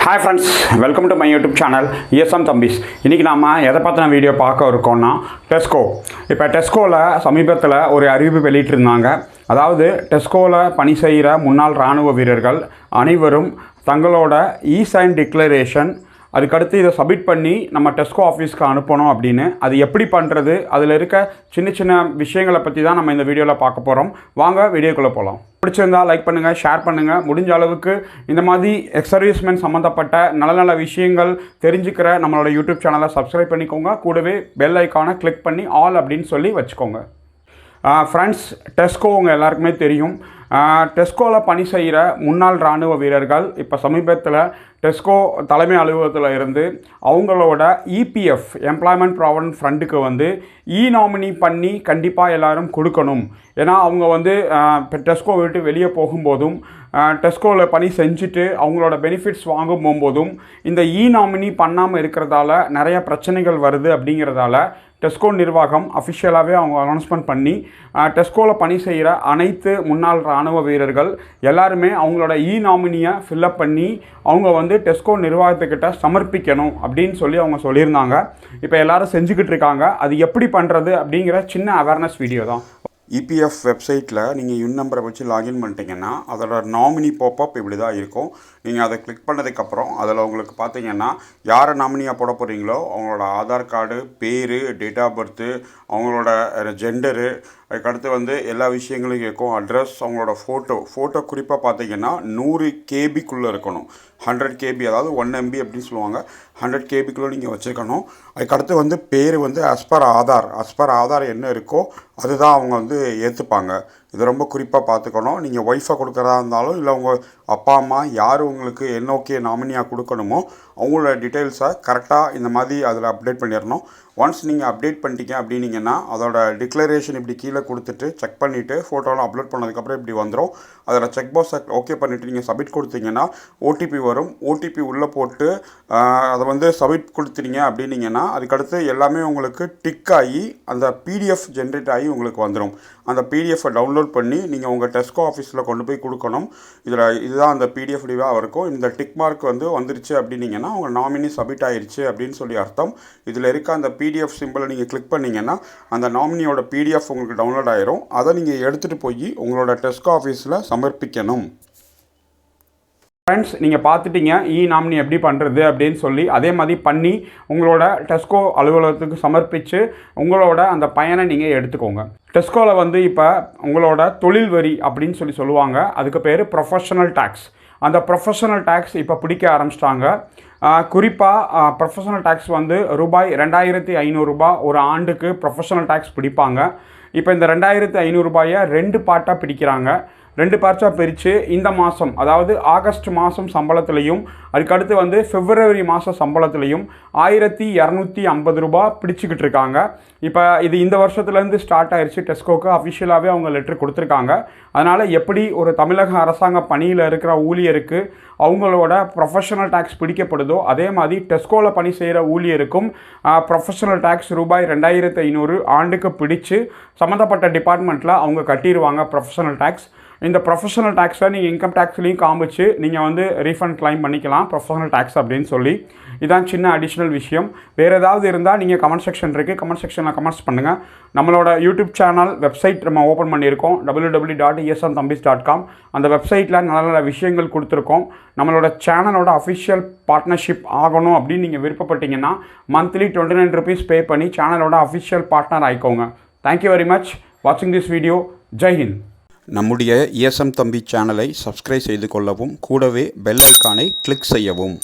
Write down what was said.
Hi friends, welcome to my YouTube channel ESM தம்பிஸ். இன்றைக்கி நாம் எதை பற்றின வீடியோ பார்க்க இருக்கோம்னா டெஸ்கோ. இப்போ டெஸ்கோவில் சமீபத்தில் ஒரு அறிவிப்பு வெளியிட்டிருந்தாங்க. அதாவது டெஸ்கோவில் பணி செய்கிற முன்னாள் இராணுவ வீரர்கள் அனைவரும் தங்களோட இ-சைன் டிக்ளரேஷன் அதுக்கடுத்து இதை சப்மிட் பண்ணி நம்ம டெஸ்கோ ஆஃபீஸ்க்கு அனுப்பணும் அப்படின்னு. அது எப்படி பண்ணுறது, அதில் இருக்க சின்ன சின்ன விஷயங்களை பற்றி தான் நம்ம இந்த வீடியோவில் பார்க்க போகிறோம். வாங்க வீடியோக்குள்ளே போகலாம். பிடிச்சிருந்தா லைக் பண்ணுங்கள், ஷேர் பண்ணுங்கள். முடிஞ்ச அளவுக்கு இந்த மாதிரி எக்ஸ்-சர்வீஸ்மென் சம்மந்தப்பட்ட நல்ல நல்ல விஷயங்கள் தெரிஞ்சுக்கிற நம்மளோட யூடியூப் சேனலை சப்ஸ்கிரைப் பண்ணிக்கோங்க. கூடவே பெல் ஐக்கானை கிளிக் பண்ணி ஆல் அப்படின்னு சொல்லி வச்சுக்கோங்க. ஃப்ரெண்ட்ஸ், டெஸ்கோ உங்கள் எல்லாருக்குமே தெரியும். டெஸ்கோவில் பணி செய்கிற முன்னாள் இராணுவ வீரர்கள் இப்போ சமீபத்தில் டெஸ்கோ தலைமை அலுவலகத்தில் இருந்து அவங்களோட EPF எம்ப்ளாய்மெண்ட் ப்ராவிடன்ட் ஃபண்டுக்கு வந்து நாமினி பண்ணி கண்டிப்பாக எல்லோரும் கொடுக்கணும். ஏன்னா அவங்க வந்து இப்போ டெஸ்கோ விட்டு வெளியே போகும்போதும் டெஸ்கோவில் பணி செஞ்சுட்டு அவங்களோட பெனிஃபிட்ஸ் வாங்கும் போகும்போதும் இந்த நாமினி பண்ணாமல் இருக்கிறதால நிறைய பிரச்சனைகள் வருது. அப்படிங்கிறதால டெஸ்கோ நிர்வாகம் அஃபிஷியலாகவே அவங்க அனௌன்ஸ்மெண்ட் பண்ணி டெஸ்கோவில் பணி செய்கிற அனைத்து முன்னாள் இராணுவ வீரர்கள் எல்லாருமே அவங்களோட நாமினியை ஃபில்அப் பண்ணி அவங்க வந்து டெஸ்கோ நிர்வாகத்துக்கிட்ட சமர்ப்பிக்கணும் அப்படின்னு சொல்லி அவங்க சொல்லியிருந்தாங்க. இப்போ எல்லோரும் செஞ்சுக்கிட்டு இருக்காங்க. அது எப்படி பண்ணுறது அப்படிங்கிற சின்ன அவேர்னஸ் வீடியோ தான். EPF வெப்சைட்டில் நீங்கள் யூன் நம்பரை வச்சு லாகின் பண்ணிட்டீங்கன்னா அதோட நாமினி பாப்அப் இப்படி தான் இருக்கும். நீங்கள் அதை கிளிக் பண்ணதுக்கப்புறம் அதில் உங்களுக்கு பார்த்தீங்கன்னா யாரை நாமினியாக போட போகிறீங்களோ அவங்களோட ஆதார் கார்டு, பேர், டேட் ஆஃப் பர்த்து, அவங்களோட ஜெண்டரு, அதுக்கடுத்து வந்து எல்லா விஷயங்களும் இருக்கும். அட்ரஸ், அவங்களோட ஃபோட்டோ குறிப்பாக பார்த்தீங்கன்னா 100 KBக்குள்ளே இருக்கணும். 100 KB, அதாவது 1 MB அப்படின்னு சொல்லுவாங்க. 100 KBக்குள்ளே நீங்கள் வச்சுருக்கணும். அதுக்கடுத்து வந்து பேர் வந்து அஸ் பர் ஆதார் என்ன இருக்கோ அதுதான் அவங்க வந்து ஏற்றுப்பாங்க. இது ரொம்ப குறிப்பாக பார்த்துக்கணும். நீங்கள் ஒய்ஃபை கொடுக்குறதா இருந்தாலும் இல்லை உங்கள் அப்பா அம்மா யார் உங்களுக்கு NOK நாமினியாக கொடுக்கணுமோ அவங்களோட டீட்டெயில்ஸை கரெக்டாக இந்த மாதிரி அதில் அப்டேட் பண்ணிடணும். ஒன்ஸ் நீங்கள் அப்டேட் பண்ணிட்டீங்க அப்படின்னீங்கன்னா அதோட டிக்ளரேஷன் இப்படி கீழே கொடுத்துட்டு செக் பண்ணிவிட்டு ஃபோட்டோலாம் அப்லோட் பண்ணதுக்கப்புறம் இப்படி வந்துடும். அதில் செக் பாக்ஸை ஓகே பண்ணிவிட்டு நீங்கள் சப்மிட் கொடுத்தீங்கன்னா OTP வரும். OTP உள்ளே போட்டு அதை வந்து சப்மிட் கொடுத்துட்டீங்க அப்படின்னீங்கன்னா அதுக்கடுத்து எல்லாமே உங்களுக்கு டிக் ஆகி அந்த PDF ஜென்ரேட் ஆகி உங்களுக்கு வந்துடும். அந்த PDFை டவுன்லோட் பண்ணி நீங்கள் உங்கள் டெஸ்கோ ஆஃபீஸில் கொண்டு போய் கொடுக்கணும். இதுதான் அந்த PDF டிவாக இருக்கும். இந்த டிக் மார்க் வந்து வந்துருச்சு அப்படின்னீங்கன்னா உங்கள் நாமினி சப்மிட் ஆகிடுச்சு அப்படின்னு சொல்லி அர்த்தம். இதில் இருக்க அந்த PDF சிம்பிளை நீங்கள் கிளிக் பண்ணிங்கன்னா அந்த நாமினியோட PDF உங்களுக்கு டவுன்லோட் ஆகிரும். அதை நீங்கள் எடுத்துகிட்டு போய் உங்களோட டெஸ்கோ ஆஃபீஸில் சமர்ப்பிக்கணும். ஃப்ரெண்ட்ஸ், நீங்கள் பார்த்துட்டீங்க நாமினி எப்படி பண்ணுறது அப்படின்னு சொல்லி. அதே மாதிரி பண்ணி உங்களோட டெஸ்கோ அலுவலகத்துக்கு சமர்ப்பித்து உங்களோட அந்த பயனை நீங்கள் எடுத்துக்கோங்க. டெஸ்கோவில் வந்து இப்போ உங்களோட தொழில் வரி அப்படின்னு சொல்லுவாங்க. அதுக்கு பேர் ப்ரொஃபஷனல் டேக்ஸ். அந்த ப்ரொஃபஷனல் டேக்ஸ் இப்போ பிடிக்க ஆரம்பிச்சிட்டாங்க. குறிப்பாக ப்ரொஃபஷனல் டேக்ஸ் வந்து ரூபாய் 2500 ஒரு ஆண்டுக்கு ப்ரொஃபஷனல் டேக்ஸ் பிடிப்பாங்க. இப்போ இந்த 2500 2 பார்ட்டாக பிடிக்கிறாங்க. 2 பார்ட்டாக பிரித்து இந்த மாதம், அதாவது ஆகஸ்ட் மாதம் சம்பளத்துலேயும் அதுக்கடுத்து வந்து பிப்ரவரி மாத சம்பளத்துலேயும் 1250 பிடிச்சிக்கிட்டு இருக்காங்க. இப்போ இது இந்த வருஷத்துலேருந்து ஸ்டார்ட் ஆயிடுச்சு. டெஸ்கோக்கு அஃபிஷியலாகவே அவங்க லெட்டர் கொடுத்துருக்காங்க. அதனால் எப்படி ஒரு தமிழக அரசாங்க பணியில் இருக்கிற ஊழியருக்கு அவங்களோட ப்ரொஃபஷனல் டேக்ஸ் பிடிக்கப்படுதோ அதே மாதிரி டெஸ்கோவில் பணி செய்கிற ஊழியருக்கும் ப்ரொஃபஷனல் டேக்ஸ் ரூபாய் 2500 ஆண்டுக்கு பிடிச்சு சம்மந்தப்பட்ட டிபார்ட்மெண்ட்டில் அவங்க கட்டிடுவாங்க ப்ரொஃபஷனல் டேக்ஸ். இந்த ப்ரொஃபஷனல் டேக்ஸை நீங்கள் இன்கம் டேக்ஸ்லேயும் காமிச்சு நீங்கள் வந்து ரீஃபண்ட் கிளைம் பண்ணிக்கலாம் ப்ரொஃபஷனல் டேக்ஸ் அப்படின்னு சொல்லி. இதான் சின்ன அடிஷ்னல் விஷயம். வேறு ஏதாவது இருந்தால் நீங்கள் கமெண்ட் செக்ஷன் இருக்குது, கமெண்ட் செக்ஷனில் கமெண்ட்ஸ் பண்ணுங்கள். நம்மளோட யூடியூப் சேனல் வெப்சைட் நம்ம ஓப்பன் பண்ணியிருக்கோம், www.esmthambis.com. அந்த வெப்சைட்டில் நல்ல நல்ல விஷயங்கள் கொடுத்துருக்கோம். நம்மளோட சேனலோட அஃபிஷியல் பார்ட்னர்ஷிப் ஆகணும் அப்படின்னு நீங்கள் விருப்பப்பட்டீங்கன்னா மந்த்லி 29 rupees பே பண்ணி சேனலோட அஃபிஷியல் பார்ட்னர் ஆகிக்கோங்க. தேங்க்யூ வெரி மச் வாட்சிங் திஸ் வீடியோ. ஜெய் ஹிந்த். நம்முடைய ESM தம்பி சேனலை சப்ஸ்கிரைப் செய்து கொள்ளவும், கூடவே பெல் ஐக்கானை கிளிக் செய்யவும்.